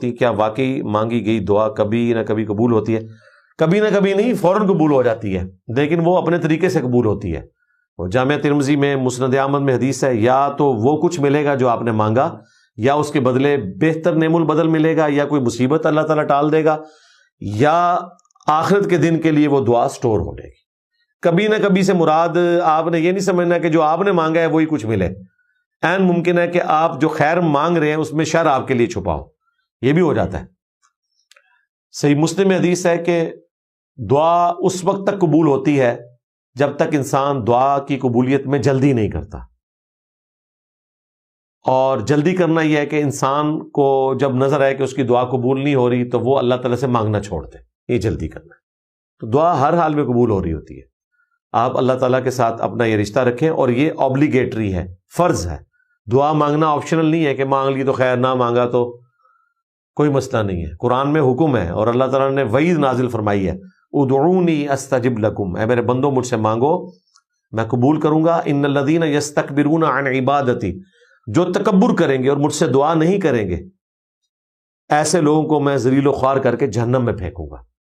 کیا واقعی مانگی گئی دعا کبھی نہ کبھی قبول ہوتی ہے؟ کبھی نہ کبھی نہیں، فوراً قبول ہو جاتی ہے، لیکن وہ اپنے طریقے سے قبول ہوتی ہے۔ جامعہ ترمذی میں مسند احمد میں حدیث ہے، یا تو وہ کچھ ملے گا جو آپ نے مانگا، یا اس کے بدلے بہتر نعم البدل ملے گا، یا کوئی مصیبت اللہ تعالیٰ ٹال دے گا، یا آخرت کے دن کے لیے وہ دعا سٹور ہو جائے گی۔ کبھی نہ کبھی سے مراد آپ نے یہ نہیں سمجھنا کہ جو آپ نے مانگا ہے وہی کچھ ملے۔ عین ممکن ہے کہ آپ جو خیر مانگ رہے ہیں اس میں شر آپ کے لیے چھپا ہو، یہ بھی ہو جاتا ہے۔ صحیح مسلم میں حدیث ہے کہ دعا اس وقت تک قبول ہوتی ہے جب تک انسان دعا کی قبولیت میں جلدی نہیں کرتا، اور جلدی کرنا یہ ہے کہ انسان کو جب نظر آئے کہ اس کی دعا قبول نہیں ہو رہی تو وہ اللہ تعالیٰ سے مانگنا چھوڑ دے، یہ جلدی کرنا ہے۔ تو دعا ہر حال میں قبول ہو رہی ہوتی ہے۔ آپ اللہ تعالیٰ کے ساتھ اپنا یہ رشتہ رکھیں، اور یہ اوبلیگیٹری ہے، فرض ہے۔ دعا مانگنا آپشنل نہیں ہے کہ مانگ لی تو خیر، نہ مانگا تو کوئی مسئلہ نہیں ہے۔ قرآن میں حکم ہے، اور اللہ تعالیٰ نے وعید نازل فرمائی ہے، ادعونی استجب لکم، اے میرے بندو مجھ سے مانگو میں قبول کروں گا۔ ان الذین یستکبرون عن عبادتی، جو تکبر کریں گے اور مجھ سے دعا نہیں کریں گے، ایسے لوگوں کو میں ذلیل و خوار کر کے جہنم میں پھینکوں گا۔